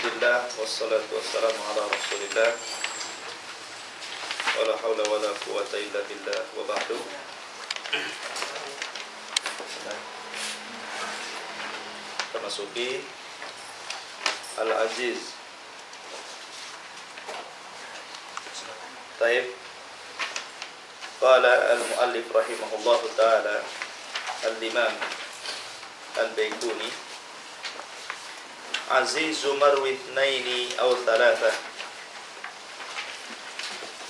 Alhamdulillah wassalatu wassalamu ala Rasulillah wala haula wala quwwata illa billah wa ba'du. Kita masuki Al-Aziz. Taib. Qala al-muallif rahimahullahu ta'ala al-imam al-Baikuni Azizu marwi ithnaini aw thalatha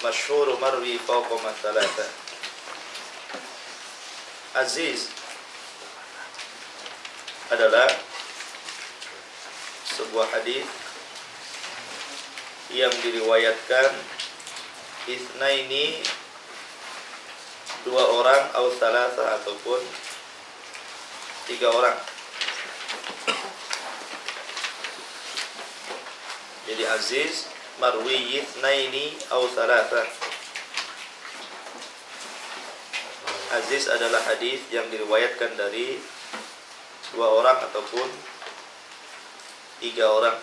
Masyhur marwi fawqa ma thalatha. Aziz adalah sebuah hadis yang diriwayatkan itsnaini, dua orang, atau thalatha ataupun tiga orang. Jadi aziz marwi itsnaini aw thalatha. Aziz adalah hadis yang diriwayatkan dari dua orang ataupun tiga orang.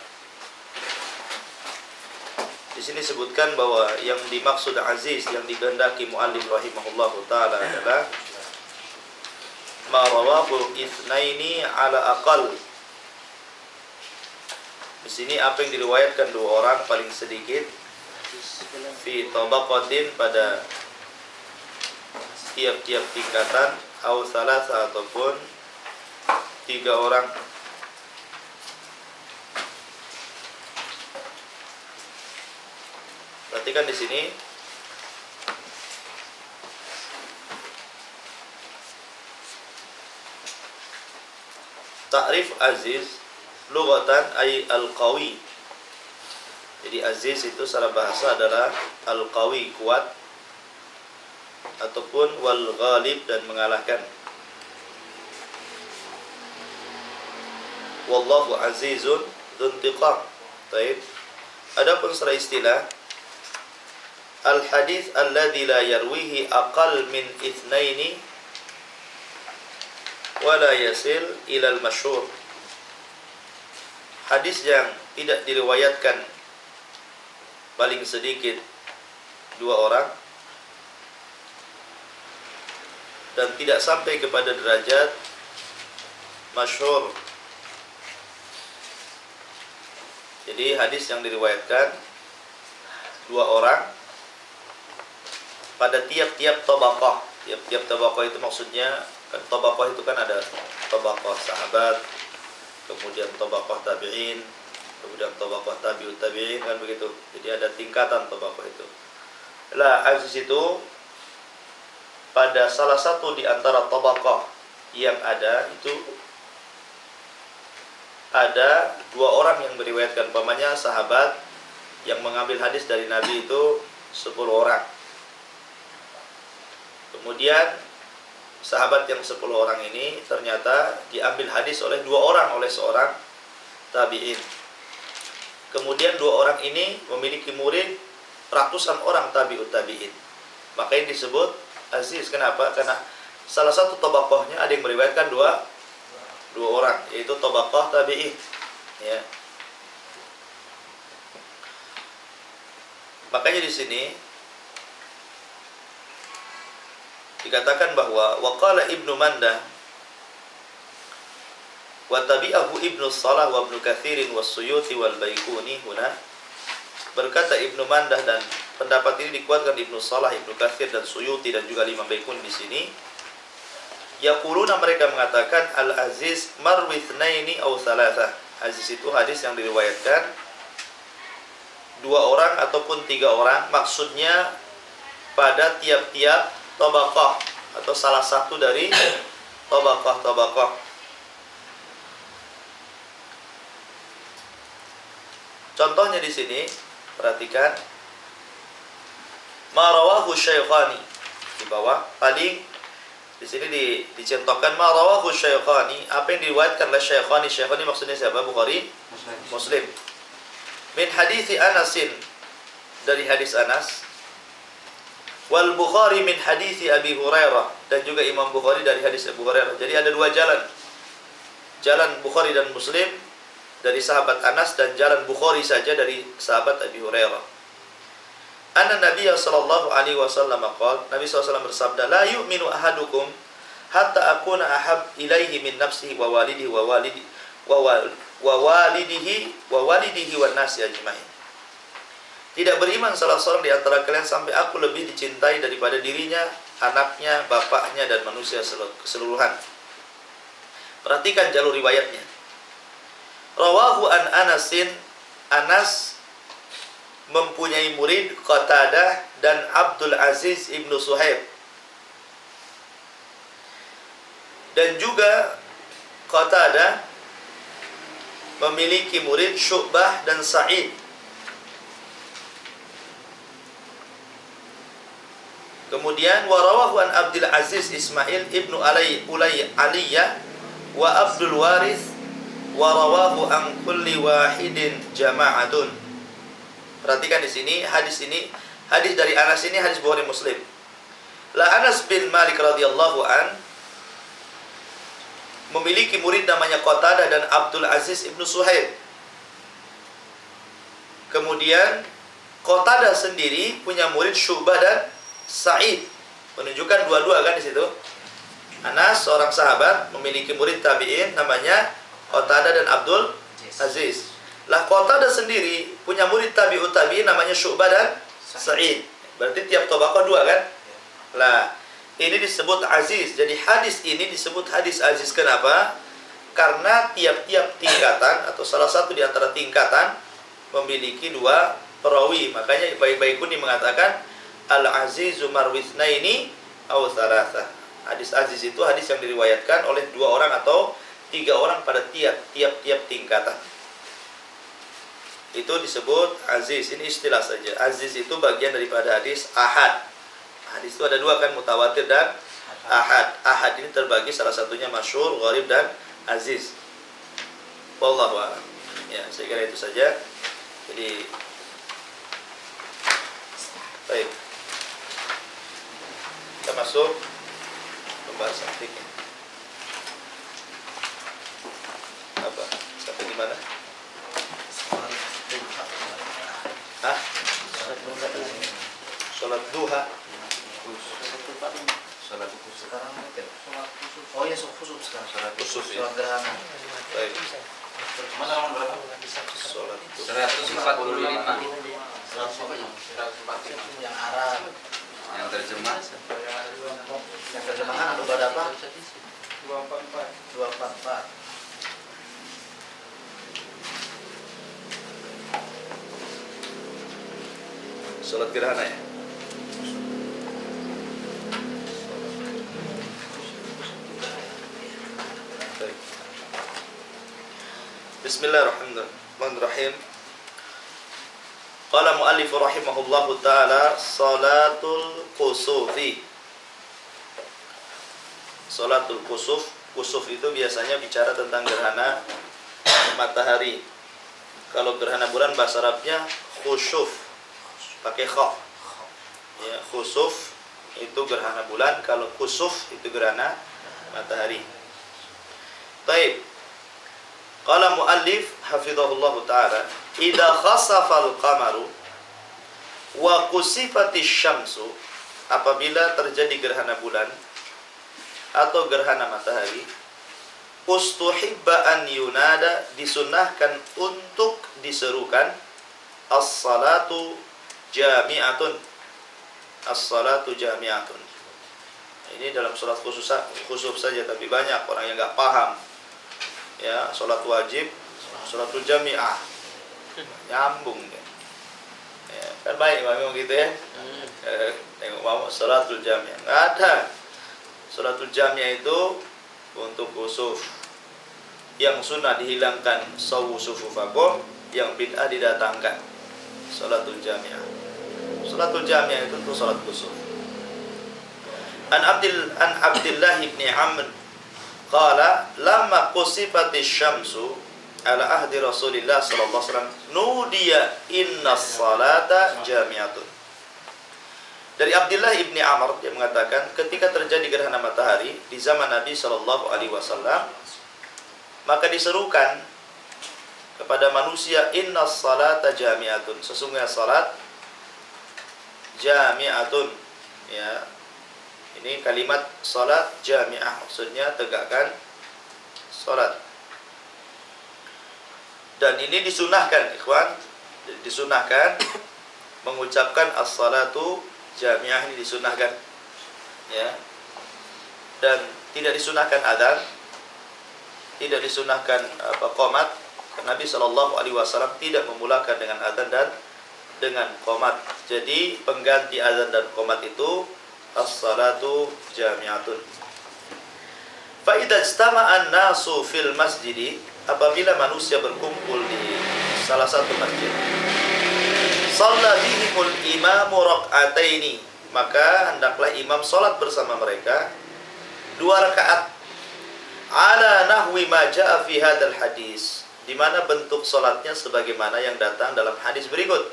Di sini disebutkan bahwa yang dimaksud aziz yang dikehendaki muallif rahimahullahu taala adalah ma rawahu itsnaini ala aqal. Di sini apa yang diriwayatkan dua orang paling sedikit fi tabaqatin pada tiap-tiap tingkatan au salasa ataupun tiga orang. Perhatikan di sini ta'rif aziz lughatan ay al-qawi. Jadi aziz itu secara bahasa adalah al-qawi, kuat, ataupun wal ghalib, dan mengalahkan. Wallahu azizun dzuntiqam. Baik. Adapun secara istilah al hadis alladzi la yarwihi aqal min itsnaini wa la yasil ila al masyhur. Hadis yang tidak diriwayatkan paling sedikit dua orang dan tidak sampai kepada derajat masyhur. Jadi hadis yang diriwayatkan dua orang pada tiap-tiap tabaqah. Tiap-tiap tabaqah itu maksudnya kan, tabaqah itu kan ada tabaqah sahabat, kemudian tabaqah tabi'in, kemudian tabaqah tabi'ut tabi'in, kan begitu. Jadi ada tingkatan tabaqah itu. Lah aziz itu pada salah satu di antara tabaqah yang ada itu ada dua orang yang meriwayatkan. Umpamanya sahabat yang mengambil hadis dari Nabi itu 10 orang. Kemudian sahabat yang 10 orang ini ternyata diambil hadis oleh dua orang, oleh seorang tabi'in. Kemudian dua orang ini memiliki murid ratusan orang tabi'ut tabi'in. Maka ini disebut aziz. Kenapa? Karena salah satu tabaqahnya ada yang meriwayatkan dua orang, yaitu tabaqah tabi'in, ya. Makanya di sini dikatakan bahwa waqala Ibnu Mandah wa tabi'ahu Ibnu Salah wa Ibnu Katsir wa Suyuti wal Baikuni huna. Berkata Ibnu Mandah, dan pendapat ini dikuatkan Ibnu Salah, Ibnu Katsir, dan Suyuti, dan juga Imam Baikuni di sini. Yaquluna, mereka mengatakan al-aziz marwi itsnaini aw thalatha. Aziz itu hadis yang diriwayatkan dua orang ataupun tiga orang, maksudnya pada tiap-tiap tabaqah atau salah satu dari tabaqah. Contohnya di sini, perhatikan ma rawahu syaikhani di bawah. Paling di sini dicontohkan ma rawahu syaikhani, apa yang diriwayatkan oleh syaikhani. Syaikhani maksudnya siapa? Bukhari, Muslim. Min hadits Anasin, dari hadis Anas. Wal Bukhari min hadits Abi Hurairah, dan juga Imam Bukhari dari hadis Abu Hurairah. Jadi ada dua jalan. Jalan Bukhari dan Muslim dari sahabat Anas dan jalan Bukhari saja dari sahabat Abi Hurairah. Anna Nabiy sallallahu alaihi wasallam qala, Nabi SAW bersabda, la yu'minu ahadukum hatta akuna ahab ilaihi min nafsihi wa walidihi wa walidihi wan nasi ajmain. Tidak beriman salah seorang di antara kalian sampai aku lebih dicintai daripada dirinya, anaknya, bapaknya dan manusia keseluruhan. Perhatikan jalur riwayatnya. Rawahu an Anasin, Anas mempunyai murid Qatadah dan Abdul Aziz ibnu Suhaib. Dan juga Qatadah memiliki murid Syu'bah dan Sa'id. Kemudian warawahu an Abdul Aziz Ismail ibnu Aliyah wa Abdul Warith warawahu an kulli wahidin jama'atun. Perhatikan di sini, hadis dari Anas ini hadis Bukhari Muslim. La Anas bin Malik radhiyallahu an memiliki murid namanya Qatadah dan Abdul Aziz ibnu Suhaib. Kemudian Qatadah sendiri punya murid Syu'bah dan Sa'id. Menunjukkan dua-dua kan di situ. Anas seorang sahabat memiliki murid tabi'in namanya Qatadah dan Abdul Aziz. Lah Qatadah sendiri punya murid tabi'ut tabi'in namanya Syu'bah dan Sa'id. Berarti tiap tabaqah dua kan? Lah ini disebut aziz. Jadi hadis ini disebut hadis aziz. Kenapa? Karena tiap-tiap tingkatan atau salah satu di antara tingkatan memiliki dua perawi. Makanya Baikuni mengatakan al-azizu marwithnaini aw thalatha. Hadis aziz itu hadis yang diriwayatkan oleh dua orang atau tiga orang pada tiap-tiap tingkatan. Itu disebut aziz. Ini istilah saja. Aziz itu bagian daripada hadis ahad. Hadis itu ada dua kan, mutawatir dan ahad. Ahad ini terbagi salah satunya masyhur, gharib dan aziz. Wallahu a'lam. Ya, saya kira itu saja. Jadi baik. Kita masuk pembahasan fikih. Apa? Sampai di mana? Hah? Salat duha. Salat kusuf sekarang oh ya, kusuf sekarang. Salat kusuf ya. Salat gerhana. Baik. Mana nomor berapa? Salat 145. 145 yang Arab. Yang terjemah. Yang terjemahan ada berapa? 244. Salat gerhana ya. Bismillahirrahmanirrahim. Qala mu'allif rahimahullahu ta'ala salatul kusufi. Salatul kusuf. Kusuf itu biasanya bicara tentang gerhana matahari. Kalau gerhana bulan bahasa Arabnya khusuf, pakai kha. Ya, khusuf itu gerhana bulan, kalau kusuf itu gerhana matahari. Baik. Qala muallif hafizahullah ta'ala, idza khasafal qamaru wa qusifatis syamsu, apabila terjadi gerhana bulan atau gerhana matahari, ustuhibba an yunada, disunnahkan untuk diserukan as-salatu jami'atun. As-salatu jami'atun. Ini dalam salat khusuf saja, tapi banyak orang yang enggak paham. Ya, salat wajib, salatul jami'ah. Nyambung ya. Ya, kan baik memang gitu ya. Tengok mau salatul jami'ah. Enggak ada. Salatul jami'ah itu untuk khusuf. Yang sunnah dihilangkan sawu sufufakum, yang bid'ah didatangkan. Salatul jami'ah. Salatul jami'ah itu untuk salat khusuf. An Abdillah ibn Amr qala lamma qusifatis syamsu ala ahdi Rasulillah sallallahu alaihi wasallam nudiya innas salata jami'atun. Dari Abdullah ibni Amr, dia mengatakan ketika terjadi gerhana matahari di zaman Nabi sallallahu alaihi wasallam, maka diserukan kepada manusia, innas salata jami'atun, sesungguhnya salat jami'atun. Ya, ini kalimat salat jami'ah, maksudnya tegakkan salat. Dan ini disunahkan, ikhwan, disunahkan mengucapkan as-salatu jami'ah, ini disunahkan, ya. Dan tidak disunahkan adzan, tidak disunahkan qomat. Nabi Shallallahu Alaihi Wasallam tidak memulakan dengan adzan dan dengan qomat. Jadi pengganti adzan dan qomat itu as-salatu jami'atun. Fa idza ijtama'an nasu fil masjidi, apabila manusia berkumpul di salah satu masjid, shalla bihimul imamu rak'ataini, maka hendaklah imam salat bersama mereka 2 rakaat, ala nahwi ma jaa fi hadzal hadis, di mana bentuk salatnya sebagaimana yang datang dalam hadis berikut.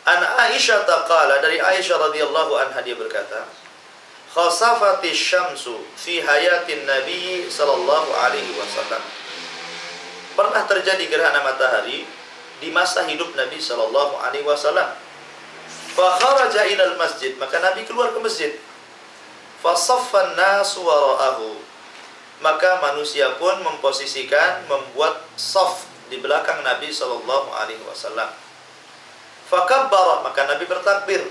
An Aisyah taqala, dari Aisyah radhiyallahu anha dia berkata, khasafati syamsu fi hayatin Nabi sallallahu alaihi wasallam, pernah terjadi gerhana matahari di masa hidup Nabi sallallahu alaihi wasallam. Fa kharaja ilal masjid, maka Nabi keluar ke masjid. Fa saffan nasu wara'ahu, maka manusia pun memposisikan, membuat saf di belakang Nabi sallallahu alaihi wasallam. Fa kabbara, maka Nabi bertakbir.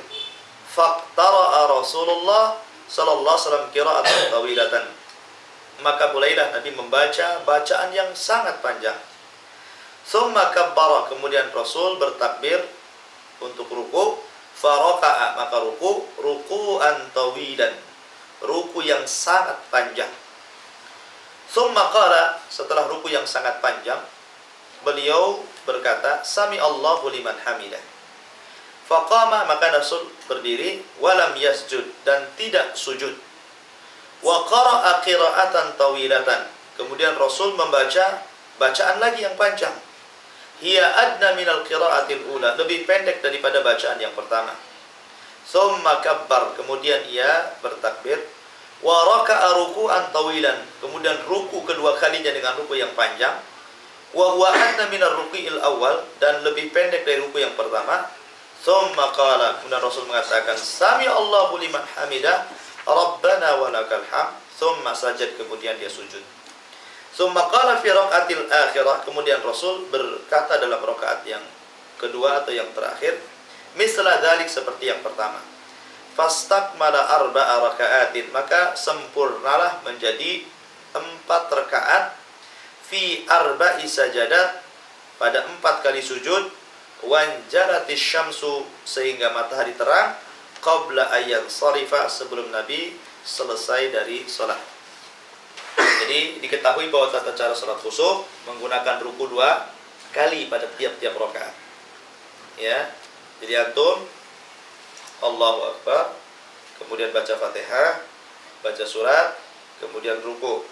Faqtara'a Rasulullah sallallahu alaihi wasallam qira'atan tawilatan, maka mulailah Nabi membaca bacaan yang sangat panjang. Tsumma kabbara, kemudian Rasul bertakbir untuk ruku. Faraka'a, maka ruku'an tawilan, ruku yang sangat panjang. Tsumma qala, setelah ruku yang sangat panjang, beliau berkata, sami Allahu liman hamidah. Faqama, maka Rasul berdiri, walam yasjud, dan tidak sujud. Wa qara'a qira'atan tawilatan, kemudian Rasul membaca bacaan lagi yang panjang. Hiya adna minal qira'atil ula, lebih pendek daripada bacaan yang pertama. Tsumma kabbar, kemudian ia bertakbir. Wa raka'a ruku'an tawilan, kemudian ruku kedua kalinya dengan ruku yang panjang. Wa huwa adna minar ruku'il awal, dan lebih pendek dari ruku yang pertama. Tsumma qala, kemudian Rasul mengatakan, sami Allahu liman hamidah, Rabbana wa lakal hamd. Tsumma sajad, kemudian dia sujud. Tsumma qala fi raqatil akhirah, kemudian Rasul berkata dalam rakaat yang kedua atau yang terakhir, misla dzalik, seperti yang pertama. Fastakmala arba'a raka'atin, maka sempurnalah menjadi 4 rakaat, fi arba'i sajadat, pada 4 kali sujud. Wanjalatis syamsu, sehingga matahari terang, qabla ayyan sarifa, sebelum Nabi selesai dari salat. Jadi diketahui bahwa tata cara salat khusuf menggunakan ruku 2 kali pada tiap-tiap rakaat. Ya. Jadi antum Allahu Akbar, kemudian baca Fatihah, baca surat, kemudian ruku.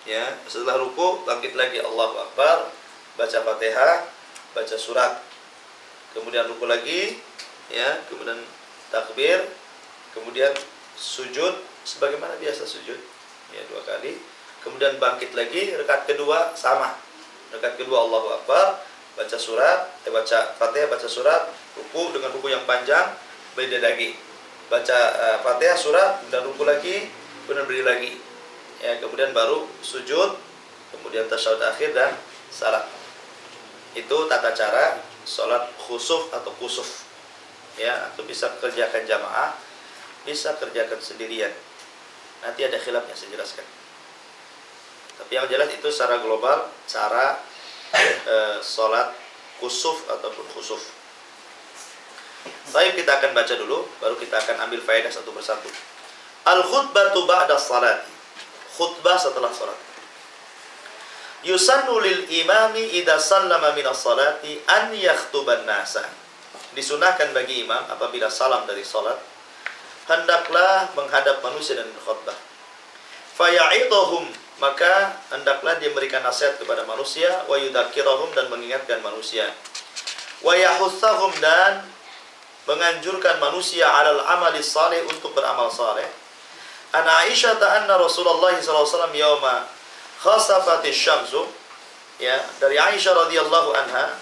Ya, setelah ruku bangkit lagi Allahu Akbar, baca Fatihah, baca surat. Kemudian ruku lagi, ya, kemudian takbir, kemudian sujud sebagaimana biasa sujud, ya, 2 kali. Kemudian bangkit lagi, rakaat kedua sama. Rakaat kedua Allahu Akbar, baca surat, baca Fatihah, baca surat, ruku dengan ruku yang panjang, berdiri lagi. Baca Fatihah, surat, dan ruku lagi, kemudian berdiri lagi. Ya, kemudian baru sujud, kemudian tasyahud akhir dan salam. Itu tata cara salat khusuf atau kusuf. Ya, atau bisa kerjakan jamaah, bisa kerjakan sendirian. Nanti ada khilafnya, saya jelaskan. Tapi yang jelas itu secara global cara salat kusuf ataupun khusuf. Baik, kita akan baca dulu, baru kita akan ambil faedah satu persatu. Al-khutbatu ba'da salat, khutbah setelah salat. Yusannu lil imami idza sallama minas salati an yakhtuban nasa. Disunahkan bagi imam apabila salam dari salat, hendaklah menghadap manusia dan berkhutbah. Faya'idhum, maka hendaklah dia memberikan nasihat kepada manusia, wa yudzakkirahum, dan mengingatkan manusia, wa yahussahum, dan menganjurkan manusia alal amali salih, untuk beramal saleh. An Aisyah anna Rasulullah sallallahu alaihi wasallam yauma khasafatis syamsu, ya, dari Aisyah radhiyallahu anha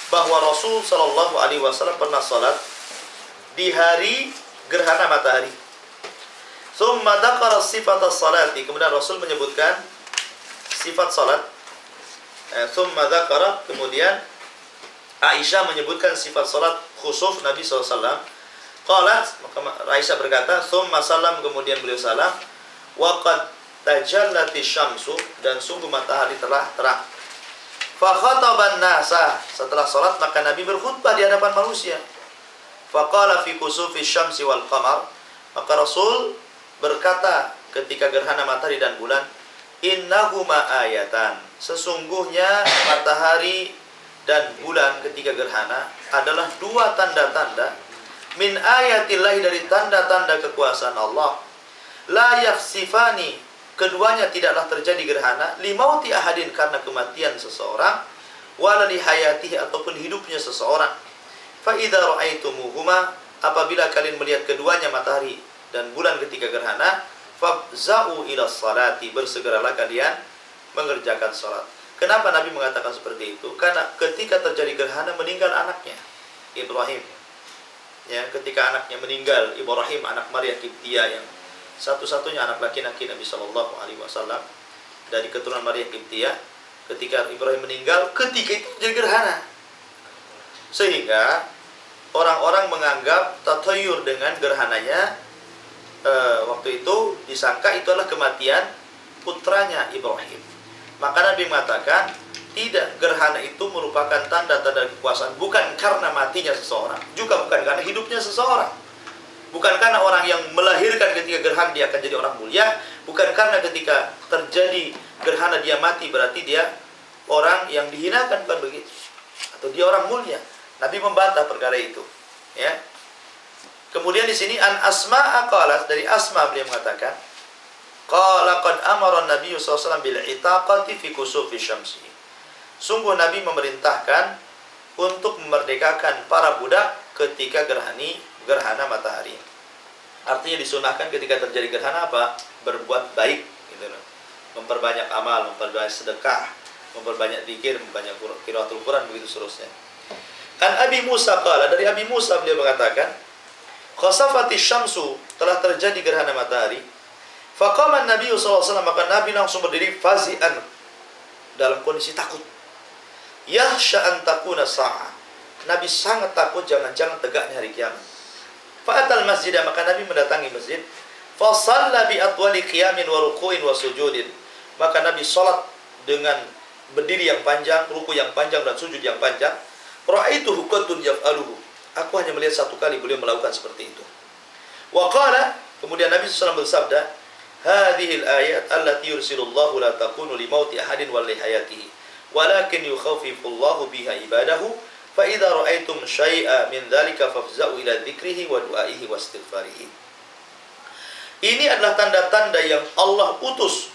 bahwa Rasul sallallahu alaihi wasallam pernah salat di hari gerhana matahari. Tsumma dzakara sifat as-salati, kemudian Rasul menyebutkan sifat salat. Tsumma dzakara, kemudian Aisyah menyebutkan sifat salat khusuf Nabi SAW. Qalat, maka Aisyah berkata, tsumma salam, kemudian beliau salam, wa qad tajallati syamsu, dan sungguh matahari telah terang. Fa khataban nasa, setelah salat maka Nabi berkhutbah di hadapan manusia. Fa qala fi kusufi syamsi wal qamar, maka Rasul berkata ketika gerhana matahari dan bulan, innahuma ayatan, sesungguhnya matahari dan bulan ketika gerhana adalah dua tanda-tanda min ayatillahi, dari tanda-tanda kekuasaan Allah. La yakhsifani, keduanya tidaklah terjadi gerhana, limauti ahadin, karena kematian seseorang, wala li hayatihi, ataupun hidupnya seseorang. Fa idza ra'aitumuhuma, apabila kalian melihat keduanya matahari dan bulan ketika gerhana, fabza'u ila salati, bersegeralah kalian mengerjakan salat. Kenapa Nabi mengatakan seperti itu? Karena ketika terjadi gerhana meninggal anaknya Ibrahim. Ya, ketika anaknya meninggal, Ibrahim anak Maria Kiptia yang satu-satunya anak laki-laki Nabi Shallallahu Alaihi Wasallam dari keturunan Maria Kiptia, ketika Ibrahim meninggal, ketika itu terjadi gerhana, sehingga orang-orang menganggap tatayur dengan gerhananya. Waktu itu disangka itu adalah kematian putranya Ibrahim. Maka Nabi mengatakan, tidak, gerhana itu merupakan tanda-tanda kekuasaan, bukan karena matinya seseorang, juga bukan karena hidupnya seseorang. Bukan karena orang yang melahirkan ketika gerhana dia akan jadi orang mulia, bukan karena ketika terjadi gerhana dia mati berarti dia orang yang dihinakan, bukan begitu, atau dia orang mulia. Nabi membantah perkara itu, ya. Kemudian di sini an Asma qalat, dari Asma beliau mengatakan, qala qad amara an-nabiy sallallahu alaihi wasallam bil itaqati fi kusufi syamsi. Sungguh Nabi memerintahkan untuk memerdekakan para budak ketika gerhana matahari. Artinya disunahkan ketika terjadi gerhana apa? Berbuat baik, gitu loh. Memperbanyak amal, memperbanyak sedekah, memperbanyak zikir, memperbanyak qiraatul Quran, begitu seterusnya. An Abi Musa qala, dari Abi Musa beliau mengatakan, khasafati syamsu, telah terjadi gerhana matahari. Faqama Nabi sallallahu alaihi wasallam, maka Nabi langsung berdiri fazi'an, dalam kondisi takut. Yahsha an takuna sa'ah, Nabi sangat takut jangan-jangan tegaknya hari kiamat. Fa'atal masjid, maka Nabi mendatangi masjid. Fa shalla bi atwali qiyamin wa ruku'in wa sujudin, maka Nabi salat dengan berdiri yang panjang, ruku yang panjang, dan sujud yang panjang. Ra'aituhu qatun yaf'aluhu, aku hanya melihat satu kali beliau melakukan seperti itu. Wa qala, kemudian Nabi SAW bersabda, hadhil ayat allati yursilullahu la takunu li mauti ahadin wa li hayatihi, walakin yukhawifullahu biha ibadahu, fa idza ra'aitum syai'a min dzalika fafza'u ila dzikrihi wa du'aihi wa istighfarihi. Ini adalah tanda-tanda yang Allah utus,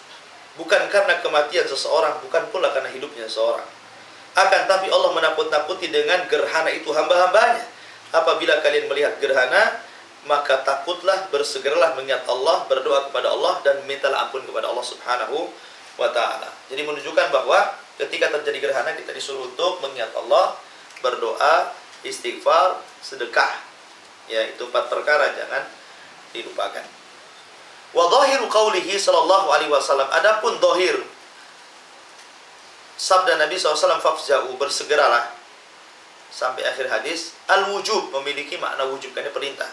bukan karena kematian seseorang, bukan pula karena hidupnya seseorang. Akan tapi Allah menakut-nakuti dengan gerhana itu hamba-hambanya. Apabila kalian melihat gerhana, maka takutlah, bersegeralah mengingat Allah, berdoa kepada Allah, dan mintalah ampun kepada Allah Subhanahu wa ta'ala. Jadi menunjukkan bahwa ketika terjadi gerhana kita disuruh untuk mengingat Allah, berdoa, istighfar, sedekah. Ya, itu 4 perkara jangan dilupakan. Wa dhahiru qaulihi sallallahu alaihi wasallam, adapun dhahir sabda Nabi SAW, fafza'u, bersegeralah, sampai akhir hadis. Al-wujub memiliki makna wujub, karena perintah,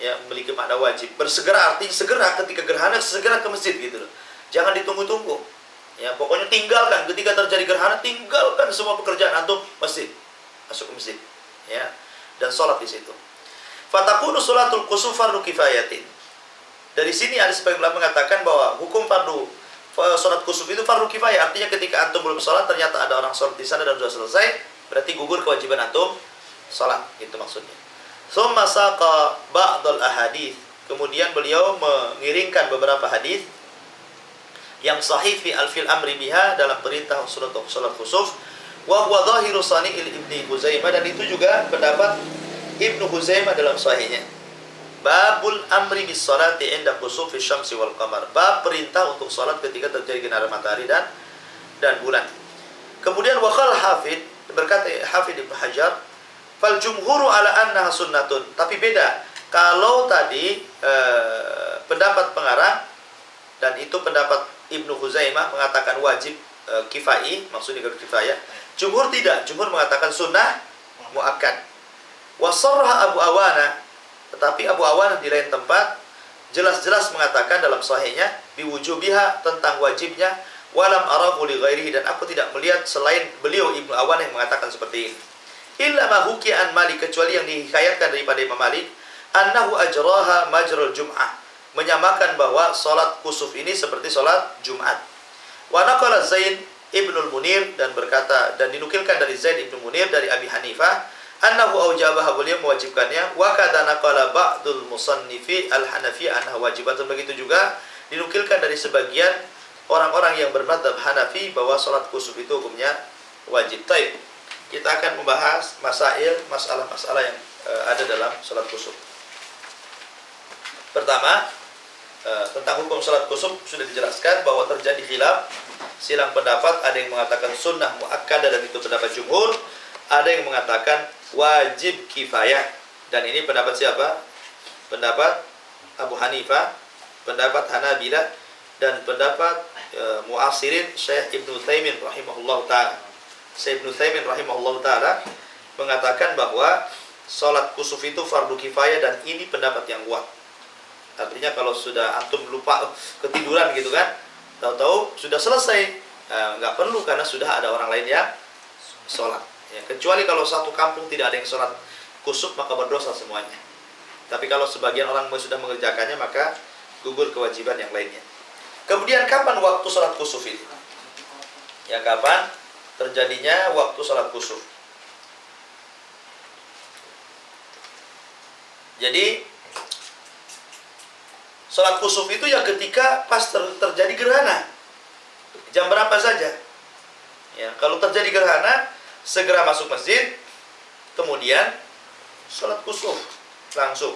ya, memiliki makna wajib. Bersegera artinya segera, ketika gerhana segera ke masjid, gitu loh. Jangan ditunggu-tunggu. Ya, pokoknya tinggalkan ketika terjadi gerhana, tinggalkan semua pekerjaan antum, masjid, masuk ke masjid, ya, dan sholat di situ. Fatakunu sholatul kusuf fardu kifayatin. Dari sini ada sebagian ulama mengatakan bahwa hukum sholat kusuf itu fardu kifayah. Artinya ketika antum belum sholat, ternyata ada orang sholat di sana dan sudah selesai, berarti gugur kewajiban antum sholat, itu maksudnya. Tsumma saqa ba'dal ahadits, kemudian beliau mengiringkan beberapa hadis yang sahih fi al-fil amri biha, dalam perintah salat khusuf. Wa huwa dhahiru sani'il Ibnu Huzaimah, dan itu juga pendapat Ibnu Huzaimah dalam sahihnya. Babul amri bis salati inda khusufi syamsi wal qamar, bab perintah untuk salat ketika terjadi gerhana matahari dan bulan. Kemudian wakal hafid, berkata Hafid Ibnu Hajar, fal jumhuru ala annaha sunnatun. Tapi beda. Kalau tadi pendapat pengarang dan itu pendapat Ibnu Huzaimah mengatakan wajib kifai, maksudnya kifayah. Jumhur tidak. Jumhur mengatakan sunnah muakkad. Wa sarraha Abu Awana, tetapi Abu Awana di lain tempat jelas-jelas mengatakan dalam sahihnya biwujubiha, tentang wajibnya, walam arahu li ghairihi, dan aku tidak melihat selain beliau Ibnu Awan yang mengatakan seperti ini. Illa ma hukiya an Malik, kecuali yang dihikayatkan daripada Imam Malik, annahu ajraha majral jum'ah, menyamakan bahwa salat kusuf ini seperti salat Jumat. Wa naqala Zaid Ibnu Munir, dan berkata dan dinukilkan dari Zaid Ibnu Munir dari Abi Hanifah, annahu aujabaha, beliau mewajibkannya. Wa kadza naqala ba'dul musannifi al-Hanafi annahu wajibatun, begitu juga dinukilkan dari sebagian orang-orang yang bermadzhab Hanafi bahwa salat kusuf itu hukumnya wajib. Baik, kita akan membahas masalah-masalah yang ada dalam salat kusuf. Pertama, tentang hukum salat kusuf sudah dijelaskan bahwa terjadi khilaf, silang pendapat. Ada yang mengatakan sunnah muakkadah, dan itu pendapat jumhur. Ada yang mengatakan wajib kifayah, dan ini pendapat siapa? Pendapat Abu Hanifah, pendapat Hanabilah, dan pendapat muasirin Syekh Ibnu Utsaimin rahimahullah ta'ala. Syekh Ibnu Utsaimin rahimahullah ta'ala mengatakan bahwa salat kusuf itu fardu kifayah, dan ini pendapat yang kuat. Artinya kalau sudah antum lupa ketiduran gitu kan, tahu-tahu sudah selesai, nggak perlu, karena sudah ada orang lain yang sholat. Ya, kecuali kalau satu kampung tidak ada yang sholat kusuf, maka berdosa semuanya. Tapi kalau sebagian orang sudah mengerjakannya, maka gugur kewajiban yang lainnya. Kemudian kapan waktu sholat kusuf itu? Ya, kapan terjadinya waktu sholat kusuf? Jadi sholat kusuf itu ya ketika pas terjadi gerhana, jam berapa saja. Ya, kalau terjadi gerhana, segera masuk masjid, kemudian sholat kusuf langsung.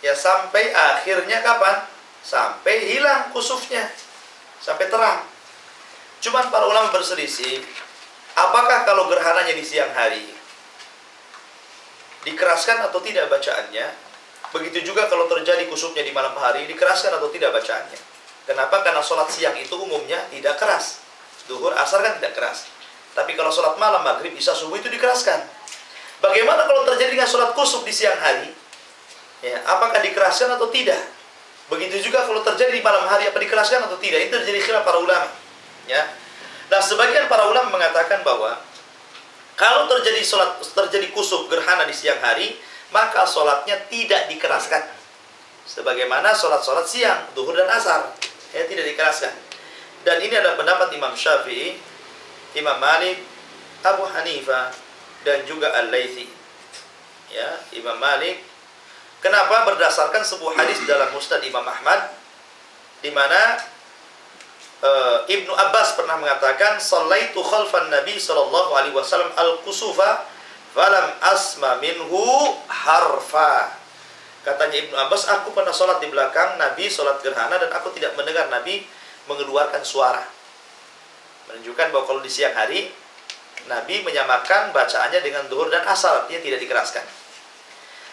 Ya, sampai akhirnya kapan? Sampai hilang kusufnya, sampai terang. Cuman para ulama berselisih, apakah kalau gerhananya di siang hari dikeraskan atau tidak bacaannya? Begitu juga kalau terjadi kusufnya di malam hari, dikeraskan atau tidak bacaannya? Kenapa? Karena sholat siang itu umumnya tidak keras. Zuhur, asar kan tidak keras. Tapi kalau sholat malam, maghrib, isya, subuh itu dikeraskan. Bagaimana kalau terjadi dengan sholat kusuf di siang hari? Ya, apakah dikeraskan atau tidak? Begitu juga kalau terjadi di malam hari, apa dikeraskan atau tidak? Itu terjadi khilaf para ulama. Ya. Nah, sebagian para ulama mengatakan bahwa kalau terjadi kusuf gerhana di siang hari, maka sholatnya tidak dikeraskan. Sebagaimana sholat-sholat siang, duhur dan asar, ya, tidak dikeraskan. Dan ini adalah pendapat Imam Syafi'i, Imam Malik, Abu Hanifah, dan juga Al-Laitsi. Ya, Imam Malik. Kenapa? Berdasarkan sebuah hadis dalam Musnad Imam Ahmad, di mana Ibnu Abbas pernah mengatakan, "Shallaitu khalfan Nabi sallallahu alaihi wasallam al-kusufa falam asma minhu harfa." Katanya Ibnu Abbas, aku pernah sholat di belakang Nabi, sholat gerhana, dan aku tidak mendengar Nabi mengeluarkan suara. Menunjukkan bahwa kalau di siang hari, Nabi menyamakan bacaannya dengan duhur dan asar, artinya tidak dikeraskan.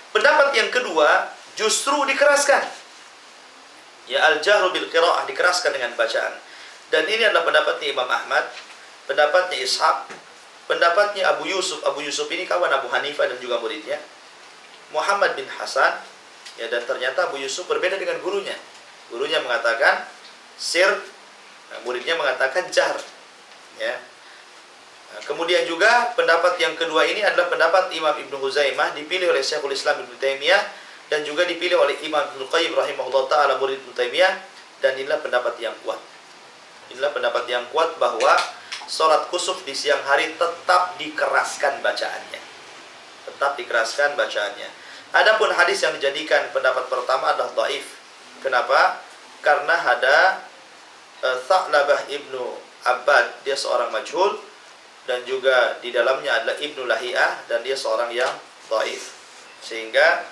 Pendapat yang kedua, justru dikeraskan. Ya, al-jahru bil qiraah, dikeraskan dengan bacaan. Dan ini adalah pendapatnya Imam Ahmad, pendapatnya Ishaq, pendapatnya Abu Yusuf. Abu Yusuf ini kawan Abu Hanifah dan juga muridnya, Muhammad bin Hasan. Ya, dan ternyata Abu Yusuf berbeda dengan gurunya. Gurunya mengatakan sir, muridnya mengatakan jahr. Ya. Nah, kemudian juga pendapat yang kedua ini adalah pendapat Imam Ibnu Huzaimah, dipilih oleh Syekhul Islam Ibnu Taimiyah, dan juga dipilih oleh Imam Ibnu Qayyim rahimahullah ta'ala, murid Ibnu Taimiyah. Dan inilah pendapat yang kuat. Inilah pendapat yang kuat bahwa sholat kusuf di siang hari tetap dikeraskan bacaannya. Tetap dikeraskan bacaannya. Adapun hadis yang dijadikan pendapat pertama adalah dhaif. Kenapa? Karena ada Tha'labah Ibnu Abbad, dia seorang majhul, dan juga di dalamnya adalah Ibnu Lahiyah, dan dia seorang yang dhaif. Sehingga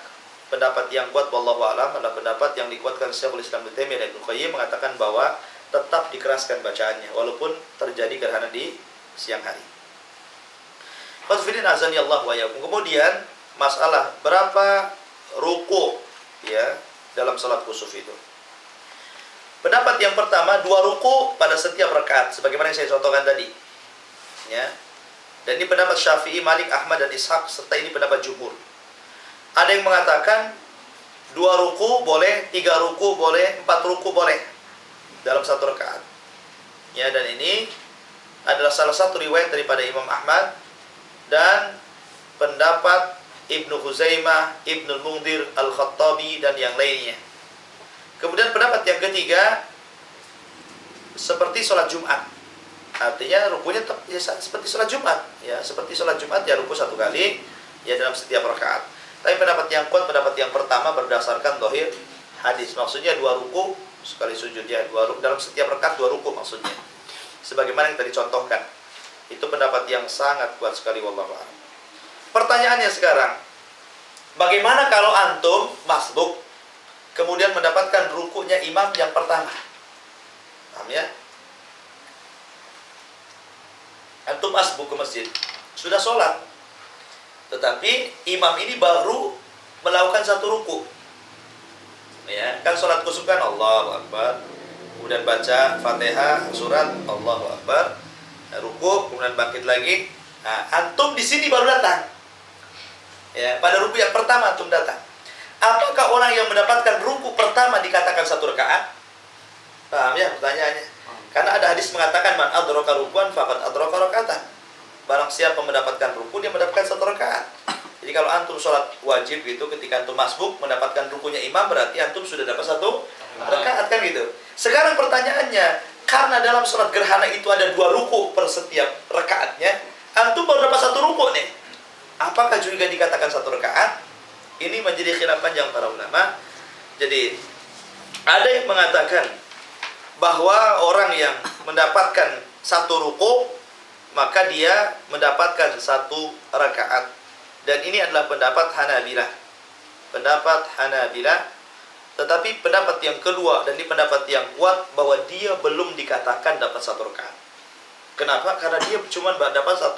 pendapat yang kuat wallahu a'lam adalah pendapat yang dikuatkan Syekhul Islam Ibnu Taimiyah dan Ibnu Qayyim, mengatakan bahwa tetap dikeraskan bacaannya walaupun terjadi gerhana di siang hari. Qadfidin azani Allah wa yakum. Kemudian masalah berapa ruku ya dalam salat kusuf itu. Pendapat yang pertama 2 ruku pada setiap rakaat sebagaimana yang saya contohkan tadi. Ya. Dan ini pendapat Syafi'i, Malik, Ahmad dan Ishaq serta ini pendapat jumhur. Ada yang mengatakan 2 ruku boleh, 3 ruku boleh, 4 ruku boleh dalam satu rakaat. Ya, dan ini adalah salah satu riwayat daripada Imam Ahmad dan pendapat Ibnu Huzaimah, Ibnu Mundhir, Al-Khattabi dan yang lainnya. Kemudian pendapat yang ketiga seperti sholat Jumat. Artinya rukunya ya, seperti sholat Jumat, ya seperti sholat Jumat ya ruku 1 kali ya dalam setiap rakaat. Tapi pendapat yang kuat, pendapat yang pertama berdasarkan dhahir hadis. Maksudnya 2 ruku sekali sujud ya, 2 ruku dalam setiap rakaat 2 ruku maksudnya. Sebagaimana yang tadi contohkan. Itu pendapat yang sangat kuat sekali wallahu a'lam. Pertanyaannya sekarang, bagaimana kalau antum masbuk kemudian mendapatkan rukunya imam yang pertama? Paham ya? Antum masbuk ke masjid, sudah sholat, tetapi imam ini baru melakukan 1 ruku. Ya, kan sholat kusuf kan Allahu Akbar, kemudian baca Fatihah, surat Allahu Akbar, ruku, kemudian bangkit lagi. Nah, antum di sini baru datang. Ya, pada ruku yang pertama antum datang. Apakah orang yang mendapatkan ruku pertama dikatakan 1 rakaat? Paham ya pertanyaannya? Karena ada hadis mengatakan man adraka rukuan faqad adraka rakatan. Barang siapa mendapatkan ruku dia mendapatkan 1 rakaat. Jadi kalau antum sholat wajib gitu, ketika antum masbuk mendapatkan rukunya imam berarti antum sudah dapat 1 rakaat kan gitu. Sekarang pertanyaannya, karena dalam sholat gerhana itu ada 2 ruku per setiap rakaatnya, antum baru dapat 1 ruku nih. Apakah juga dikatakan 1 rakaat? Ini menjadi khilaf panjang para ulama. Jadi ada yang mengatakan bahwa orang yang mendapatkan 1 ruku maka dia mendapatkan 1 rakaat. Dan ini adalah pendapat Hanabilah. Pendapat Hanabilah. Tetapi pendapat yang kedua dan ini pendapat yang kuat bahwa dia belum dikatakan dapat 1 rakaat. Kenapa? Karena dia cuma dapat 1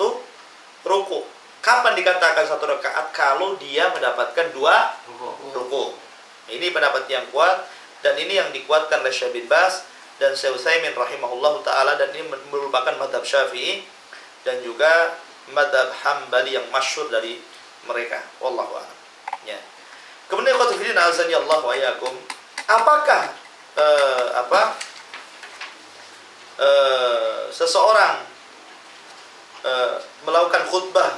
ruku. Kapan dikatakan 1 rakaat? Kalau dia mendapatkan 2 ruku. Ini pendapat yang kuat dan ini yang dikuatkan oleh Syekh bin Baz dan Syekh Utsaimin rahimahullahu taala, dan ini merupakan mazhab Syafi'i dan juga mazhab Hambali yang masyhur dari mereka. Wallahu a'lam. Ya. Kemudian qadfidin azani Allah wa iyyakum. Apakah seseorang melakukan khutbah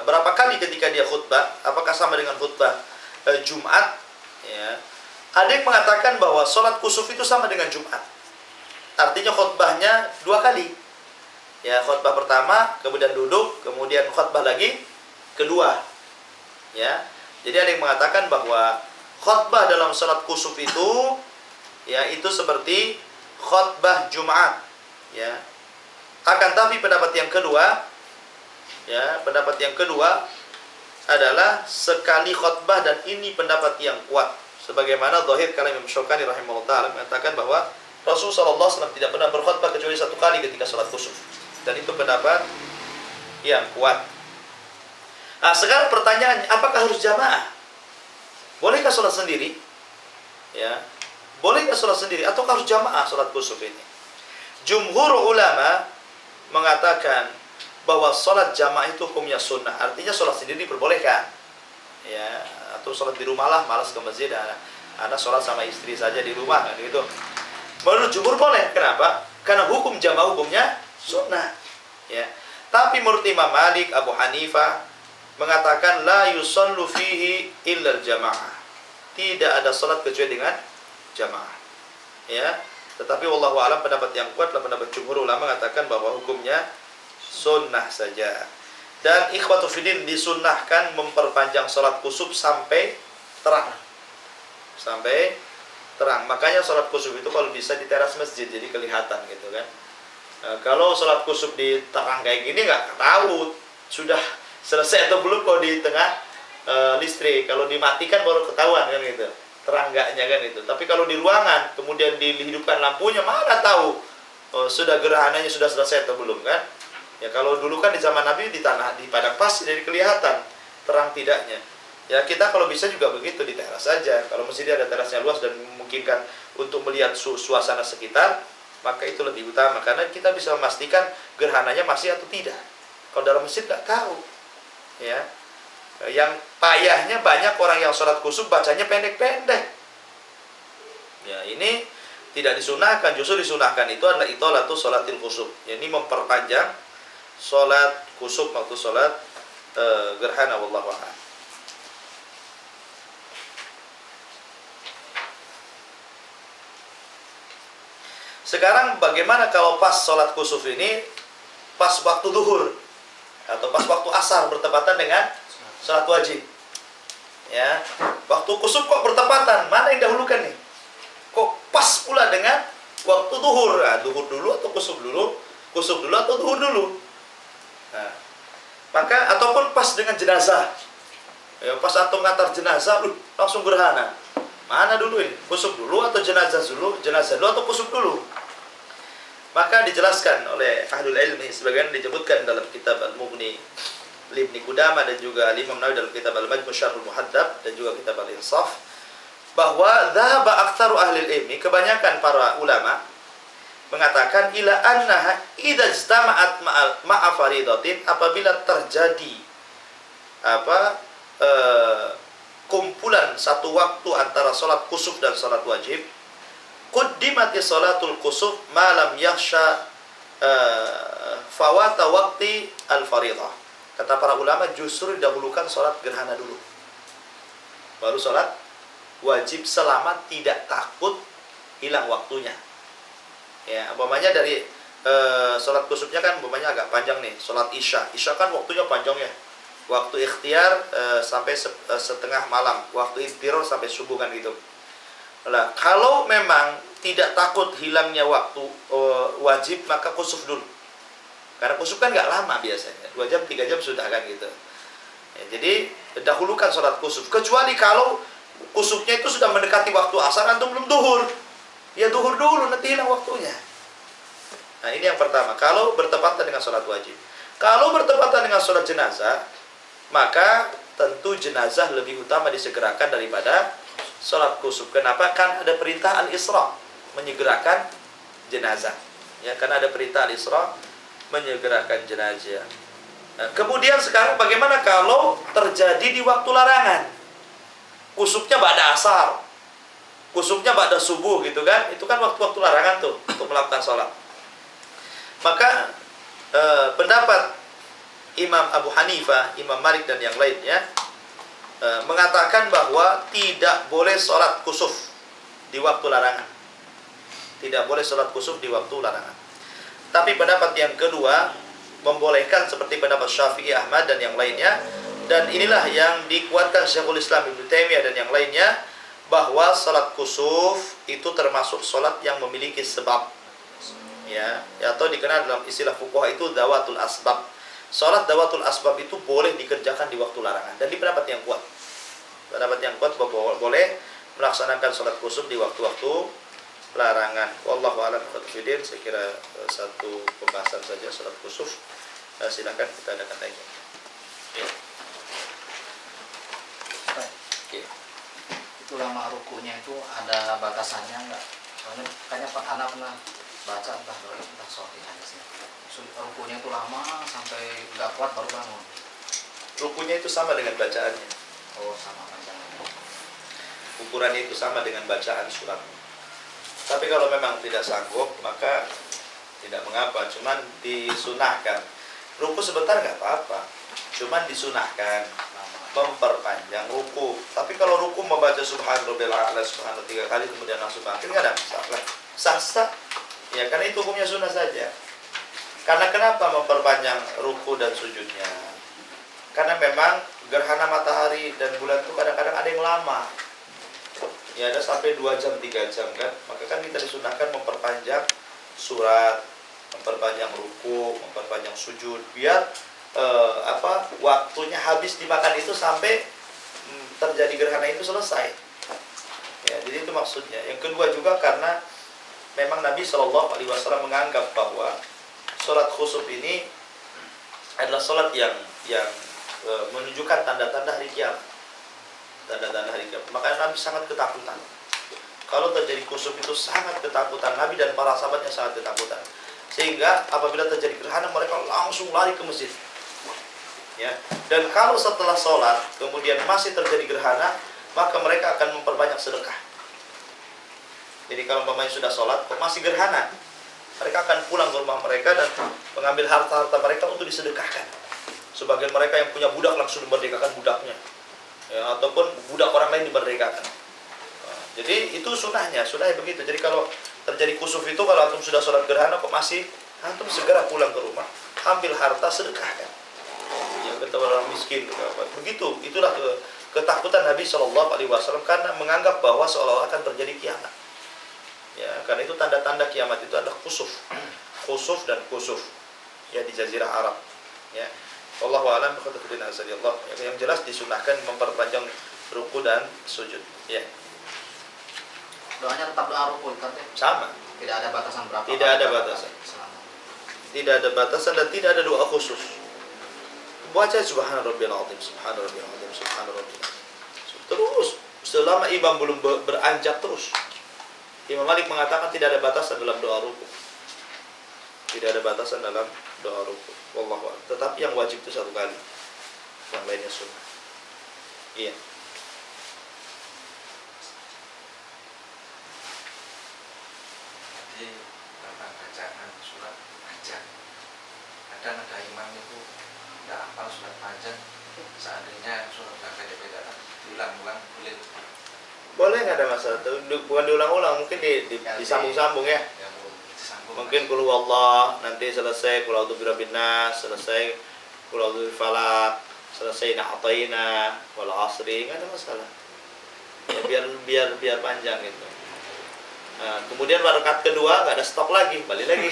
berapa kali ketika dia khutbah? Apakah sama dengan khutbah Jumat? Ya. Ada yang mengatakan bahwa sholat kusuf itu sama dengan Jumat. Artinya khutbahnya 2 kali. Ya, khutbah pertama, kemudian duduk, kemudian khutbah lagi kedua. Ya. Jadi ada yang mengatakan bahwa khutbah dalam sholat kusuf itu ya itu seperti khutbah Jumat. Ya. Akan tapi pendapat yang kedua, ya, pendapat yang kedua adalah sekali khutbah dan ini pendapat yang kuat. Sebagaimana zahir kalam Imam Syaukani rahimahullah ta'ala mengatakan bahwa Rasulullah SAW tidak pernah berkhutbah kecuali 1 kali ketika sholat kusuf. Dan itu pendapat yang kuat. Nah, sekarang pertanyaannya, apakah harus jamaah? Bolehkah sholat sendiri? Ya, bolehkah sholat sendiri atau harus jamaah sholat kusuf ini? Jumhur ulama mengatakan bahwa sholat jamaah itu hukumnya sunnah. Artinya sholat sendiri diperbolehkan. Ya, atau sholat di rumah lah, malas ke masjid. Anak sholat sama istri saja di rumah kan gitu. Menurut jumhur boleh. Kenapa? Karena hukum jamaah hukumnya sunnah. Ya. Tapi menurut Imam Malik, Abu Hanifah mengatakan la yusallu fihi illa jamaah. Tidak ada sholat kecuali dengan jamaah. Ya. Tetapi wallahu a'lam pendapat yang kuat adalah pendapat jumhur ulama mengatakan bahwa hukumnya sunnah saja. Dan ikhwatu fiddin disunnahkan memperpanjang sholat kusuf sampai terang. Sampai terang. Makanya sholat kusuf itu kalau bisa di teras masjid jadi kelihatan gitu kan. Kalau sholat kusuf di terang kayak gini nggak tahu sudah selesai atau belum kalau di tengah listrik. Kalau dimatikan baru ketahuan kan gitu. Terang enggaknya kan itu. Tapi kalau di ruangan kemudian dihidupkan lampunya mana tahu sudah gerhananya sudah selesai atau belum kan? Ya kalau dulu kan di zaman Nabi di tanah, di padang pasir, jadi kelihatan terang tidaknya. Ya kita kalau bisa juga begitu, di teras saja. Kalau masjid ada terasnya luas dan memungkinkan untuk melihat suasana sekitar, maka itu lebih utama karena kita bisa memastikan gerhananya masih atau tidak. Kalau dalam masjid nggak tahu. Ya. Yang payahnya banyak orang yang sholat kusuf bacanya pendek-pendek. Ya, ini tidak disunahkan. Justru disunahkan itu adalah itolatu sholatil kusuf. Ya, ini memperpanjang sholat kusuf waktu sholat gerhana, wallahu a'lam. Sekarang bagaimana kalau pas sholat kusuf ini pas waktu duhur atau pas waktu asar bertepatan dengan sholat wajib? Ya, waktu kusuf kok bertepatan? Mana yang dahulukan nih? Kok pas pula dengan waktu duhur? Nah, duhur dulu atau kusuf dulu? Kusuf dulu atau duhur dulu? Nah, maka ataupun pas dengan jenazah. Ya, pas antum ngantar jenazah, langsung gerhana. Mana dulu ini? Kusuf dulu atau jenazah dulu? Jenazah dulu atau kusuf dulu? Maka dijelaskan oleh ahlul ilmi, sebagian disebutkan dalam kitab Al-Mughni Ibnu Qudamah dan juga Imam Nawawi dalam kitab Al-Majmu' Syarhul Muhaddab dan juga kitab Al-Insaf, bahwa dhahaba aktsaru ahli ilmi, kebanyakan para ulama mengatakan ila annaha idza ijtama'at ma'a faridatin, apabila terjadi kumpulan satu waktu antara salat kusuf dan salat wajib, quddimati salatul kusuf ma lam yakhsha fawata waqti al-faridah. Kata para ulama justru didahulukan salat gerhana dulu, baru salat wajib selama tidak takut hilang waktunya. Ya, umpamanya dari salat kusufnya kan umpamanya agak panjang nih, salat isya. Isya kan waktunya panjang ya. Waktu ikhtiar sampai setengah malam, waktu idhar sampai subuh kan gitu. Nah, kalau memang tidak takut hilangnya waktu wajib, maka kusuf dulu. Karena kusuf kan nggak lama biasanya, 2 jam, 3 jam sudah kan gitu. Ya, jadi dahulukan sholat kusuf. Kecuali kalau kusufnya itu sudah mendekati waktu asar, antum belum duhur. Ya duhur dulu, nanti hilang waktunya. Nah ini yang pertama, kalau bertepatan dengan sholat wajib. Kalau bertepatan dengan sholat jenazah, maka tentu jenazah lebih utama disegerakan daripada sholat kusuf. Kenapa? Kan ada perintah al-isra, menyegerakan jenazah. Ya, karena ada perintah al-isra, menyegerakan jenazah. Nah, kemudian sekarang bagaimana kalau terjadi di waktu larangan? Kusufnya ba'da asar, kusufnya ba'da subuh gitu kan? Itu kan waktu-waktu larangan tuh untuk melakukan sholat. Maka pendapat Imam Abu Hanifah, Imam Malik dan yang lainnya mengatakan bahwa tidak boleh sholat kusuf di waktu larangan. Tidak boleh sholat kusuf di waktu larangan. Tapi pendapat yang kedua membolehkan, seperti pendapat Syafi'i, Ahmad dan yang lainnya. Dan inilah yang dikuatkan Syekhul Islam Ibnu Taimiyah dan yang lainnya, bahwa sholat kusuf itu termasuk sholat yang memiliki sebab. Ya, atau dikenal dalam istilah fuqaha itu dawatul asbab. Sholat dawatul asbab itu boleh dikerjakan di waktu larangan. Dan di pendapat yang kuat, bahwa boleh melaksanakan sholat kusuf di waktu-waktu larangan. Wallahu a'lam bishawab. Saya kira satu pembahasan saja sholat kusuf. Silakan kita adakan lagi. Ya. Okay. Itu lama rukunya itu ada batasannya enggak? Soalnya kayaknya Pak Ana pernah baca entah soal hadisnya. Rukunya itu lama sampai enggak kuat baru bangun. Rukunya itu sama dengan bacaannya. Oh, sama panjangnya. Ukurannya itu sama dengan bacaan surat. Tapi kalau memang tidak sanggup, maka tidak mengapa, cuman disunahkan. Ruku sebentar nggak apa-apa, cuman disunahkan memperpanjang ruku. Tapi kalau ruku membaca subhanallah a'la subhanallah 3 kali kemudian langsung bangkit, nggak ada masalah. Sah-sah. Ya karena itu hukumnya sunnah saja. Karena kenapa memperpanjang ruku dan sujudnya? Karena memang gerhana matahari dan bulan itu kadang-kadang ada yang lama. Ya ada sampai 2 jam, 3 jam kan. Maka kan kita disunahkan memperpanjang surat, memperpanjang ruku, memperpanjang sujud, biar waktunya habis dimakan itu sampai terjadi gerhana itu selesai. Ya, jadi itu maksudnya. Yang kedua juga karena memang Nabi SAW menganggap bahwa sholat khusuf ini adalah salat yang menunjukkan tanda-tanda hari kiamat. Tanda-tanda hari kiamat. Makanya Nabi sangat ketakutan. Kalau terjadi kusuf itu sangat ketakutan. Nabi dan para sahabatnya sangat ketakutan. Sehingga apabila terjadi gerhana mereka langsung lari ke masjid. Ya. Dan kalau setelah sholat kemudian masih terjadi gerhana, maka mereka akan memperbanyak sedekah. Jadi kalau umpamanya sudah sholat kok masih gerhana, mereka akan pulang ke rumah mereka dan mengambil harta-harta mereka untuk disedekahkan. Sebagian mereka yang punya budak langsung dimerdekakan budaknya, ya, ataupun budak orang lain dimerdekakan. Nah, jadi itu sunnahnya begitu. Jadi kalau terjadi kusuf itu, kalau antum sudah sholat gerhana kok masih, antum segera pulang ke rumah, ambil harta sedekahkan. Yang kata orang miskin, begitu. Itulah ketakutan Nabi SAW karena menganggap bahwa seolah-olah akan terjadi kiamat. Ya, karena itu tanda-tanda kiamat itu adalah kusuf dan kusuf. Ya, di Jazirah Arab. Ya, Wallahu a'lam bishawab. Yang jelas disunahkan memperpanjang ruku dan sujud. Ya. Doanya tetap doa ruku kan? Sama. Tidak ada batasan berapa? Tidak ada batasan. Tidak ada batasan dan tidak ada doa khusus. Baca subhana rabbiyal azim, subhana rabbiyal azim, subhana rabbiyal azim. Terus selama imam belum beranjak terus. Imam Malik mengatakan tidak ada batasan dalam doa ruku. Tidak ada batasan dalam doa ruku. Wallahu a'lam. Tetapi yang wajib itu satu kali. Yang lainnya sunnah. Iya. Jadi tentang bacaan surat panjang. Kadang ada imam itu tidak hafal surat panjang. Seandainya surat beda-beda diulang-ulang boleh. Boleh, nggak ada masalah. Bukan diulang-ulang, mungkin disambung-sambung ya. Mungkin qul huwallah, nanti selesai qul a'udzu birabbin nas, selesai qul a'udzu falaq, selesai na'ataina wal 'asri, nggak ada masalah. Ya, biar panjang gitu. Nah, kemudian rakaat kedua nggak ada stok lagi, balik lagi.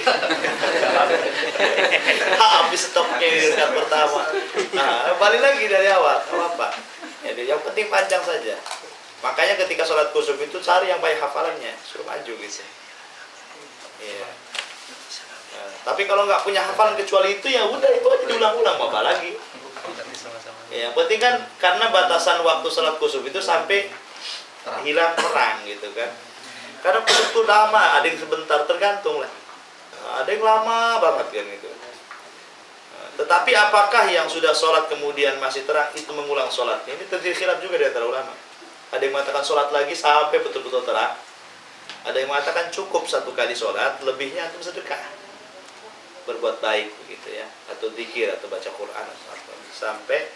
Habis stoknya di rakaat pertama. Nah, balik lagi dari awal, apa? Jadi yang penting panjang saja. Makanya ketika sholat kusuf itu cari yang baik hafalannya, suruh maju gitu. Iya. Nah, tapi kalau nggak punya hafalan kecuali itu ya udah itu aja diulang-ulang, apa lagi? Ya, yang penting kan karena batasan waktu sholat kusuf itu sampai hilang terang gitu kan. Karena kusuf itu lama, ada yang sebentar, tergantung lah. Nah, ada yang lama banget kan gitu. Nah, tetapi apakah yang sudah sholat kemudian masih terang itu mengulang sholatnya? Ini terjadi khilaf juga di antara ulama. Ada yang mengatakan sholat lagi sampai betul-betul terang. Ada yang mengatakan cukup satu kali sholat, lebihnya antum sedekah, berbuat baik begitu ya, atau zikir atau baca Quran sampai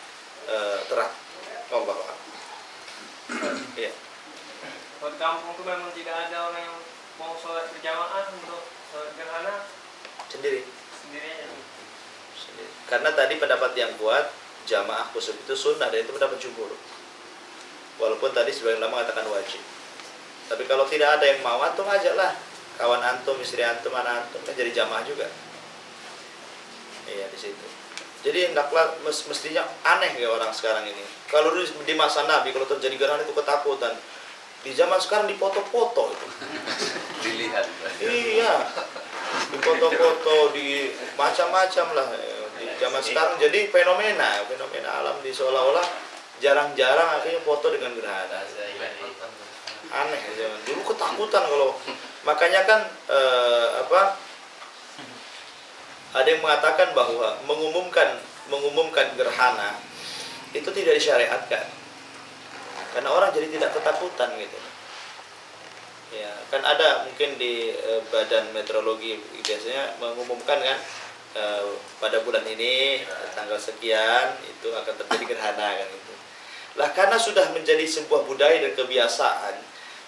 terang. Allah Allah. Iya. Buat kampung itu memang tidak ada orang yang mau sholat berjamaah untuk sholat gerhana Sendiri. aja. Karena tadi pendapat yang kuat jamaah kusuf itu sunnah dan itu pendapat jumhur. Walaupun tadi sebagian ulama mengatakan wajib. Tapi kalau tidak ada yang mau, antum ajaklah kawan antum, istri antum, anak antum, kan jadi jamaah juga. Iya, di situ. Jadi hendaklah mestinya aneh ya orang sekarang ini. Kalau di masa Nabi kalau terjadi gerhana itu ketakutan. Di zaman sekarang difoto-foto itu. Dilihat. Iya. Difoto-foto, di macam-macam lah. Di zaman sekarang jadi fenomena alam di seolah-olah jarang-jarang akhirnya foto dengan gerhana. Aneh zaman dulu ketakutan kalau makanya kan ada yang mengatakan bahwa mengumumkan gerhana itu tidak disyariatkan karena orang jadi tidak ketakutan gitu ya. Kan ada mungkin di badan meteorologi biasanya mengumumkan kan pada bulan ini tanggal sekian itu akan terjadi gerhana kan gitu lah, karena sudah menjadi sebuah budaya dan kebiasaan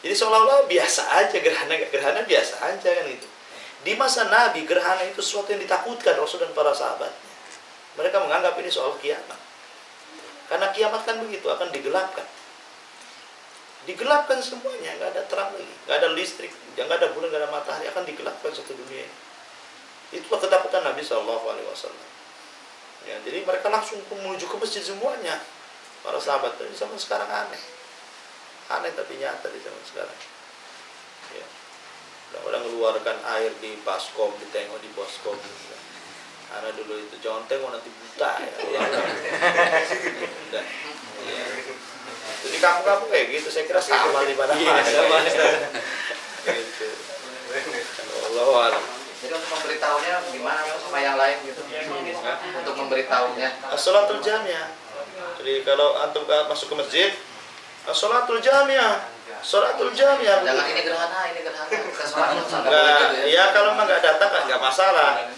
jadi seolah-olah biasa aja gerhana biasa aja kan gitu. Di masa Nabi gerhana itu sesuatu yang ditakutkan Rasul dan para sahabatnya. Mereka menganggap ini soal kiamat karena kiamat kan begitu, akan digelapkan semuanya, nggak ada terang lagi, nggak ada listrik, nggak ada bulan, nggak ada matahari, akan digelapkan satu dunia. Itulah ketakutan Nabi SAW. Ya, jadi mereka langsung menuju ke masjid semuanya. Para sahabat di zaman sekarang aneh tapi nyata di zaman sekarang. Ya. Orang mengeluarkan air di baskom, ditengok di baskom. Karena dulu itu conteng mau nanti buta ya. Udah. Iya. Itu di kampung-kampung kayak gitu, saya kira sama di mana-mana. Gitu. Allah alam. Jadi untuk memberitahunya gimana sama yang lain gitu? Untuk memberitahunya. As-sholatul jamiah. Jadi kalau antum masuk ke masjid, as-sholatul jamiah. Sholatul jamiah. Jangan ini gerhana. Kita sholat sampai Enggak, gitu ya. ya kalau memang nggak datang kan nggak masalah.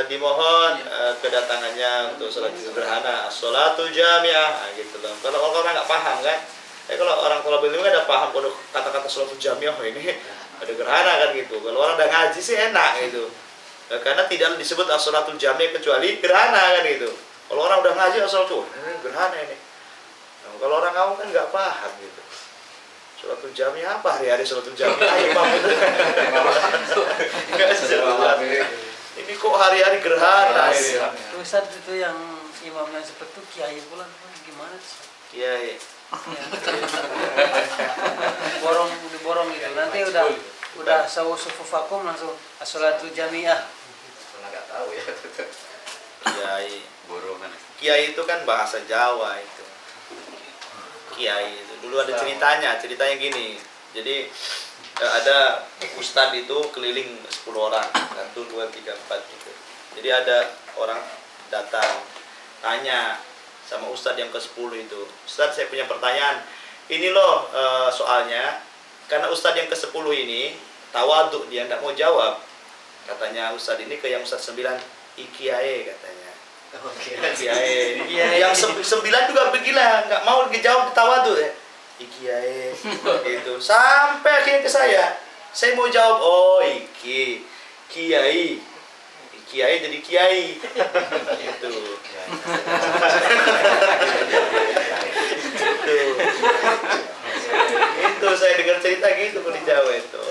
Dimohon kedatangannya untuk sholat gerhana, sholatul jamiah, gitu loh. Kalau orang nggak paham kan, kalau orang kalau belum ada paham kalau kata-kata sholatul jamiah ini ada gerhana kan gitu. Kalau orang udah ngaji sih enak gitu, karena tidak disebut sholatul jamiah kecuali gerhana kan gitu. Kalau orang udah ngaji sholatul gerhana ini. Nah, kalau orang awam kan nggak paham gitu. Sholatul jamiah apa hari-hari sholatul jamiah? Ayo Pak. Nggak jelas. Ini kok hari-hari gerhana ini. Ustaz itu yang imam yang seperti itu kiai pula gimana sih? Kiai. Diborong gitu. Nanti udah sufufakum langsung as-sholatul jamiah. Nggak tahu ya. Kiai. Borongan. Kiai itu kan bahasa Jawa itu. Kiai itu dulu ada ceritanya gini. Jadi ada ustadz itu keliling 10 orang, 1, 2, 3, 4 gitu. Jadi ada orang datang tanya sama ustadz yang ke-10 itu, Ustadz saya punya pertanyaan, ini loh soalnya, karena ustadz yang ke-10 ini tawaduk, dia tidak mau jawab. Katanya ustadz ini ke yang ustadz 9, Kiai katanya. Kiai. Yang 9 juga begila, nggak mau dijawab tawaduk ya. Kiai gitu. Sampai akhirnya ke saya mau jawab, oh iki kiai jadi kiai gitu. Itu saya dengar cerita gitu di Jawa itu.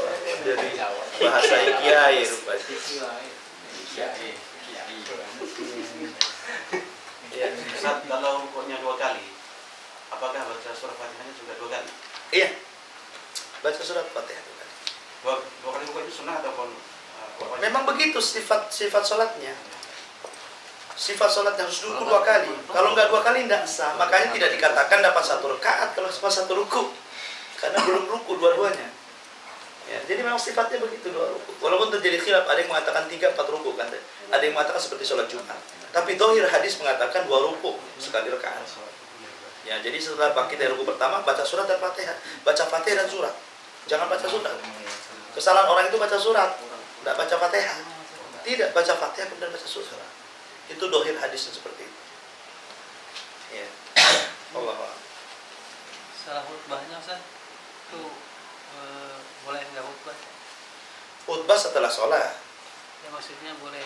Jadi bahasa kiai rupanya. Ya, Ustaz, kalau rukuknya 2 kali, apakah baca surah Fatihahnya juga 2 kali? Iya. Baca surat Fatihah 2 kali. 2 kali rukuk itu sunnah ataupun Memang begitu sifat sholatnya. Sifat sholatnya harus duduk 2 kali. Kalau nggak 2 kali tidak sah. Makanya tidak dikatakan dapat 1 rakaat kalau cuma 1 ruku. Karena belum ruku dua-duanya. Ya, jadi memang sifatnya begitu 2 ruku. Walaupun terjadi khilaf, ada yang mengatakan 3, 4 ruku kan. Ada yang mengatakan seperti sholat Jumat. Tapi dohir hadis mengatakan 2 ruku sekali rakaat. Ya, jadi setelah bangkit dari ruku pertama baca surat dan Fatihah. Baca Fatihah dan surat. Jangan baca surat. Kesalahan orang itu baca surat, tidak baca Fatihah. Tidak baca Fatihah kemudian baca surat. Itu dohir hadisnya seperti itu. Ya. Allah. Salah khutbahnya Ustaz. Itu boleh nggak khutbah? Khutbah setelah sholat. Ya maksudnya boleh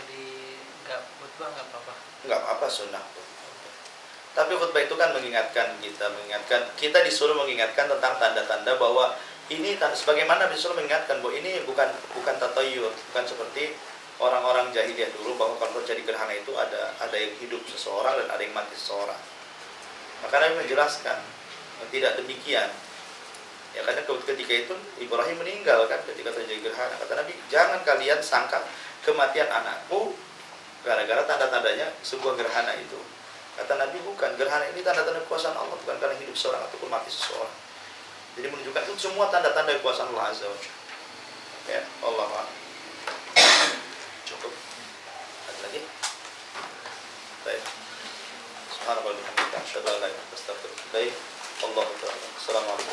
nggak khutbah nggak apa-apa. Nggak apa-apa, sunnah. Tapi khutbah itu kan mengingatkan kita disuruh mengingatkan tentang tanda-tanda bahwa ini sebagaimana disuruh mengingatkan bahwa ini bukan tatayur, bukan seperti orang-orang jahiliyah dulu bahwa kalau terjadi gerhana itu ada yang hidup seseorang dan ada yang mati seseorang. Maka Nabi menjelaskan tidak demikian. Ya karena ketika itu Ibrahim meninggal kan ketika terjadi gerhana. Kata Nabi, jangan kalian sangka kematian anakmu gara-gara tanda-tandanya sebuah gerhana itu. Kata Nabi, bukan, gerhana ini tanda-tanda kekuasaan Allah, bukan karena hidup seorang ataupun mati seseorang. Jadi menunjukkan itu semua tanda-tanda kekuasaan Allah Azza wa Jalla. Ya, Allah. Cukup. Ada lagi? Baik. Subhanallah wa bihamdihi, asyhadu an la ilaha illa anta, astaghfiruka wa atubu ilaik. Allahu ta'ala. Assalamualaikum.